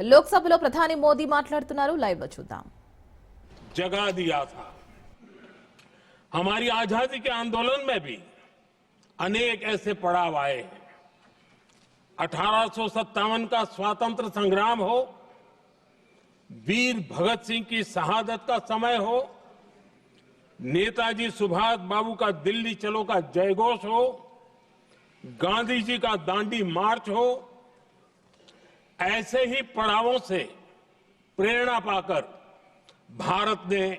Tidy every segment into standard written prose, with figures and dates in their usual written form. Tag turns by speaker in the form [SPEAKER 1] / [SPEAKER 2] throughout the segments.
[SPEAKER 1] లోక్సభలో ప్రధాని మోదీ మాట్లాడుతున్నారు. లైవ్ లో చూద్దాం.
[SPEAKER 2] जगा दिया था। हमारी आजादी के आंदोलन में भी अनेक ऐसे पड़ाव आए हैं। 1857 का स्वातंत्र संग्राम हो, वीर भगत सिंह की शहादत का समय हो, नेताजी सुभाष बाबू का दिल्ली चलो का जयघोष हो, गांधी जी का दांडी मार्च हो, ऐसे ही पड़ावों से प्रेरणा पाकर भारत ने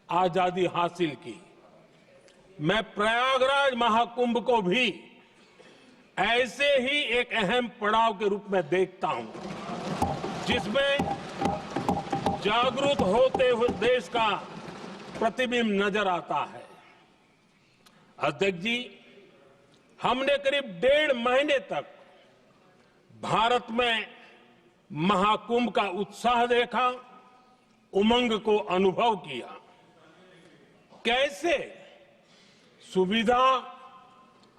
[SPEAKER 2] आजादी हासिल की। मैं प्रयागराज महाकुंभ को भी ऐसे ही एक अहम पड़ाव के रूप में देखता हूं, जिसमें जागरूक होते हुए देश का प्रतिबिंब नजर आता है। अध्यक्ष जी, हमने करीब 1.5 महीने तक भारत में महाकुंभ का उत्साह देखा, उमंग को अनुभव किया। कैसे सुविधा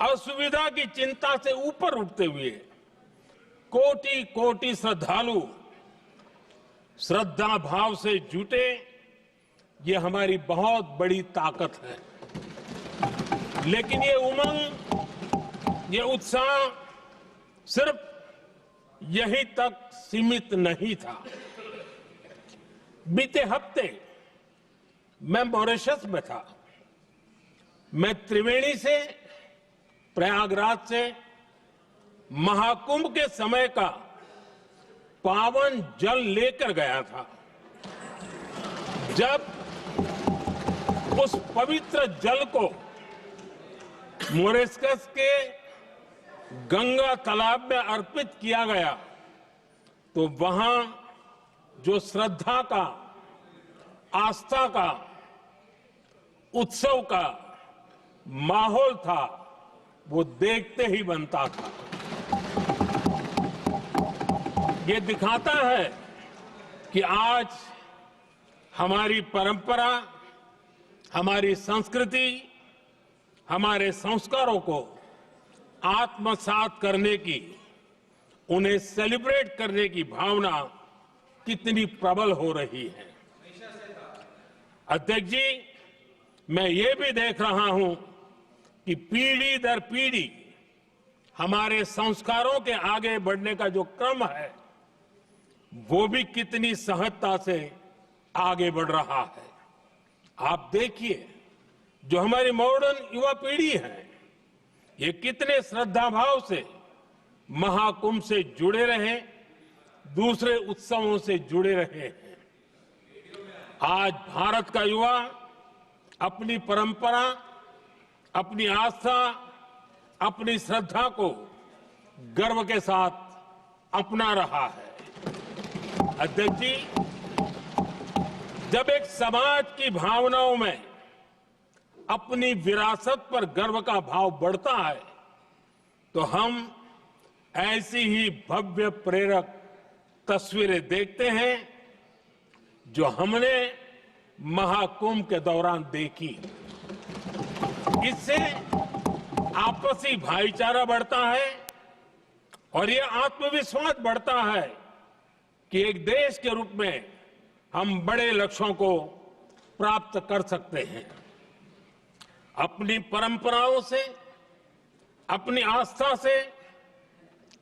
[SPEAKER 2] असुविधा की चिंता से ऊपर उठते हुए कोटि कोटि श्रद्धालु श्रद्धा भाव से जुटे, ये हमारी बहुत बड़ी ताकत है। लेकिन ये उमंग, ये उत्साह सिर्फ यहीं तक सीमित नहीं था। बीते हफ्ते मैं मॉरिशस में था। मैं त्रिवेणी से, प्रयागराज से महाकुंभ के समय का पावन जल लेकर गया था। जब उस पवित्र जल को मॉरिशस के गंगा तालाब में अर्पित किया गया, तो वहां जो श्रद्धा का, आस्था का, उत्सव का माहौल था, वो देखते ही बनता था। ये दिखाता है कि आज हमारी परंपरा, हमारी संस्कृति, हमारे संस्कारों को आत्मसात करने की, उन्हें सेलिब्रेट करने की भावना कितनी प्रबल हो रही है। अध्यक्ष जी, मैं ये भी देख रहा हूं कि पीढ़ी दर पीढ़ी हमारे संस्कारों के आगे बढ़ने का जो क्रम है, वो भी कितनी सहजता से आगे बढ़ रहा है। आप देखिए, जो हमारी मॉडर्न युवा पीढ़ी है, ये कितने श्रद्धा भाव से महाकुंभ से जुड़े रहे, दूसरे उत्सवों से जुड़े रहे हैं। आज भारत का युवा अपनी परंपरा, अपनी आस्था, अपनी श्रद्धा को गर्व के साथ अपना रहा है। अध्यक्ष जी, जब एक समाज की भावनाओं में अपनी विरासत पर गर्व का भाव बढ़ता है, तो हम ऐसी ही भव्य प्रेरक तस्वीरें देखते हैं जो हमने महाकुंभ के दौरान देखी। इससे आपसी भाईचारा बढ़ता है और ये आत्मविश्वास बढ़ता है कि एक देश के रूप में हम बड़े लक्ष्यों को प्राप्त कर सकते हैं। अपनी परंपराओं से, अपनी आस्था से,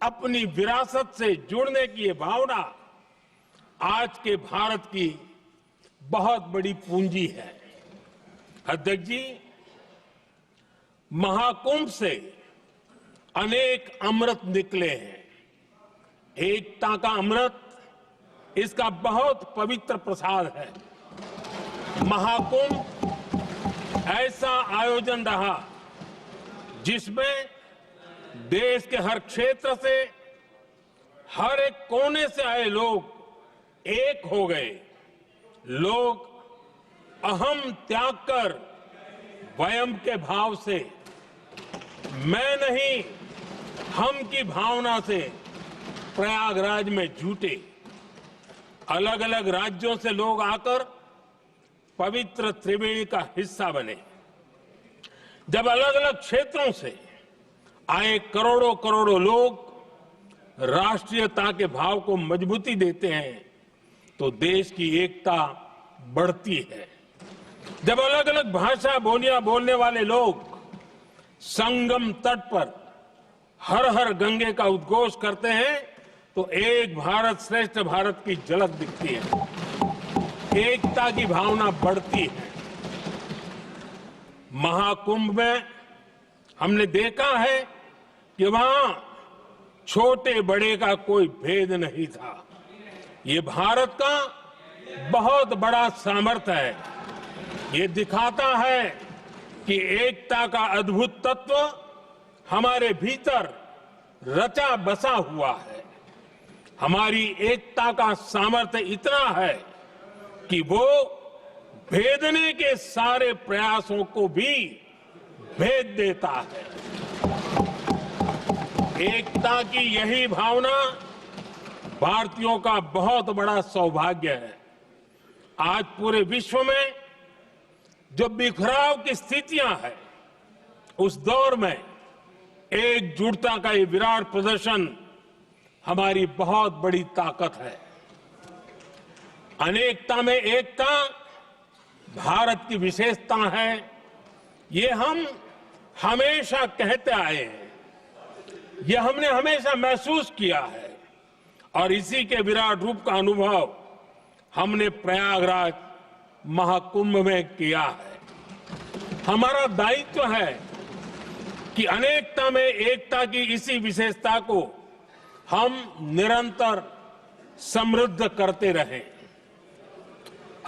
[SPEAKER 2] अपनी विरासत से जुड़ने की ये भावना आज के भारत की बहुत बड़ी पूंजी है। अध्यक्ष जी, महाकुंभ से अनेक अमृत निकले हैं। एकता का अमृत, इसका बहुत पवित्र प्रसाद है। महाकुंभ ऐसा आयोजन रहा जिसमें देश के हर क्षेत्र से, हर एक कोने से आए लोग एक हो गए। लोग अहम त्याग कर वयम के भाव से, मैं नहीं हम की भावना से प्रयागराज में जुटे। अलग अलग राज्यों से लोग आकर पवित्र त्रिवेणी का हिस्सा बने। जब अलग अलग क्षेत्रों से आए करोड़ों करोड़ों लोग राष्ट्रीयता के भाव को मजबूती देते हैं तो देश की एकता बढ़ती है। जब अलग अलग भाषा बोलियां बोलने वाले लोग संगम तट पर हर हर गंगे का उद्घोष करते हैं तो एक भारत श्रेष्ठ भारत की झलक दिखती है, एकता की भावना बढ़ती है। महाकुंभ में हमने देखा है कि वहां छोटे बड़े का कोई भेद नहीं था। ये भारत का बहुत बड़ा सामर्थ्य है। ये दिखाता है कि एकता का अद्भुत तत्व हमारे भीतर रचा बसा हुआ है। हमारी एकता का सामर्थ्य इतना है कि वो भेदने के सारे प्रयासों को भी भेद देता है। एकता की यही भावना भारतीयों का बहुत बड़ा सौभाग्य है। आज पूरे विश्व में जो बिखराव की स्थितियां हैं, उस दौर में एकजुटता का ये विराट प्रदर्शन हमारी बहुत बड़ी ताकत है। अनेकता में एकता भारत की विशेषता है, ये हम हमेशा कहते आए हैं, ये हमने हमेशा महसूस किया है और इसी के विराट रूप का अनुभव हमने प्रयागराज महाकुंभ में किया है। हमारा दायित्व है कि अनेकता में एकता की इसी विशेषता को हम निरंतर समृद्ध करते रहें।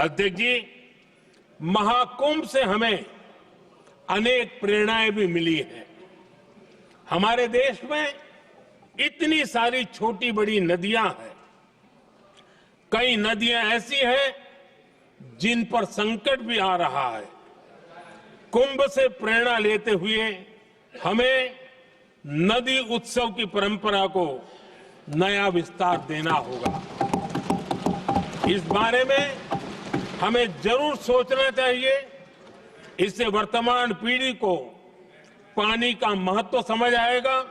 [SPEAKER 2] अध्यक्ष जी, महाकुंभ से हमें अनेक प्रेरणाएं भी मिली हैं। हमारे देश में इतनी सारी छोटी बड़ी नदियां हैं। कई नदियां ऐसी हैं जिन पर संकट भी आ रहा है। कुंभ से प्रेरणा लेते हुए हमें नदी उत्सव की परंपरा को नया विस्तार देना होगा। इस बारे में हमें जरूर सोचना चाहिए। इससे वर्तमान पीढ़ी को पानी का महत्व समझ आएगा,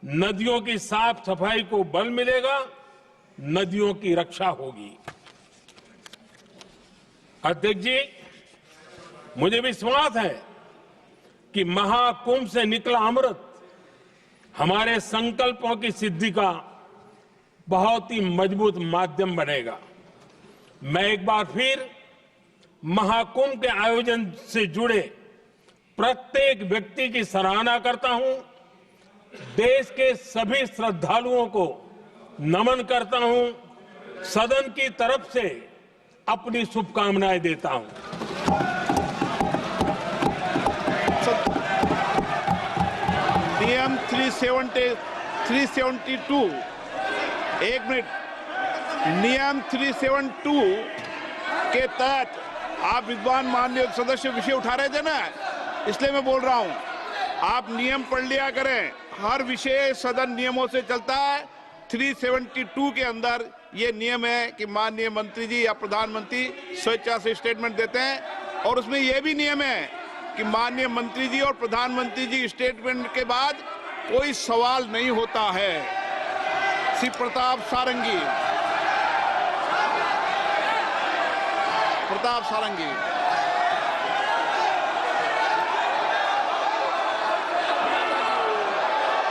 [SPEAKER 2] नदियों की साफ सफाई को बल मिलेगा, नदियों की रक्षा होगी। अध्यक्ष जी, मुझे विश्वास है कि महाकुंभ से निकला अमृत हमारे संकल्पों की सिद्धि का बहुत ही मजबूत माध्यम बनेगा। मैं एक बार फिर महाकुंभ के आयोजन से जुड़े प्रत्येक व्यक्ति की सराहना करता हूं। देश के सभी श्रद्धालुओं को नमन करता हूं। सदन की तरफ से अपनी शुभकामनाएं देता हूं।
[SPEAKER 3] नियम 372 एक मिनट, नियम 372 के तहत आप विद्वान माननीय सदस्य विषय उठा रहे थे ना, इसलिए मैं बोल रहा हूं, आप नियम पढ़ लिया करें। हर विषय सदन नियमों से चलता है। 372 के अंदर ये नियम है कि माननीय मंत्री जी या प्रधानमंत्री स्वेच्छा से स्टेटमेंट देते हैं और उसमें यह भी नियम है कि माननीय मंत्री जी और प्रधानमंत्री जी स्टेटमेंट के बाद कोई सवाल नहीं होता है। श्री प्रताप सारंगी।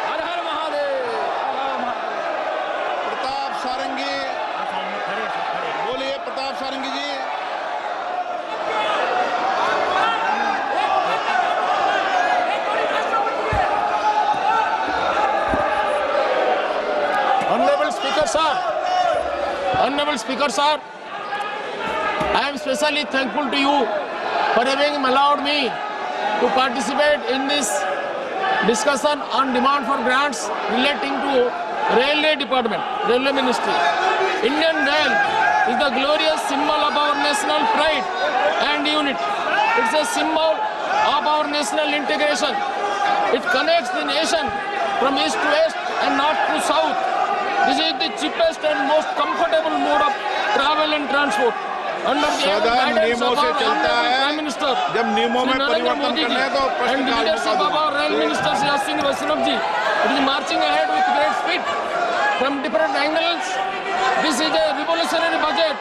[SPEAKER 4] हर हर महादेव।
[SPEAKER 3] प्रताप सारंगी, बोलिए प्रताप सारंगी जी।
[SPEAKER 4] Honorable Speaker sir, I am specially thankful to you for having allowed me to participate in this discussion on demand for grants relating to Railway Department, Railway Ministry. Indian Rail is the glorious symbol of our national pride and unity. It's a symbol of our national integration. It connects the nation from east to west and north to south. This is the cheapest and most comfortable mode of travel and transport. Under the
[SPEAKER 3] सदन
[SPEAKER 4] guidance
[SPEAKER 3] नियमों
[SPEAKER 4] of
[SPEAKER 3] से
[SPEAKER 4] our
[SPEAKER 3] चलता
[SPEAKER 4] Honorable
[SPEAKER 3] है।
[SPEAKER 4] Prime Minister,
[SPEAKER 3] जब नियमों में
[SPEAKER 4] Shri Narendra
[SPEAKER 3] परिवर्तन
[SPEAKER 4] Modi
[SPEAKER 3] करना है
[SPEAKER 4] ji,
[SPEAKER 3] तो
[SPEAKER 4] and
[SPEAKER 3] प्रश्नकाल
[SPEAKER 4] leadership
[SPEAKER 3] मौका
[SPEAKER 4] of our
[SPEAKER 3] दो।
[SPEAKER 4] Rail Minister Shri Ashwini Vaishnav ji, it is marching ahead with great speed. from different angles. This is a revolutionary budget.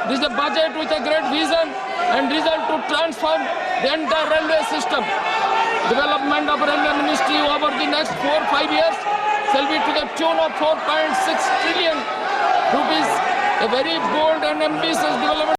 [SPEAKER 4] This is a budget with a great vision and result to transform the entire railway system. Development of railway ministry over the next 4-5 years shall be to the tune of 4.6 trillion rupees. A very bold and ambitious development.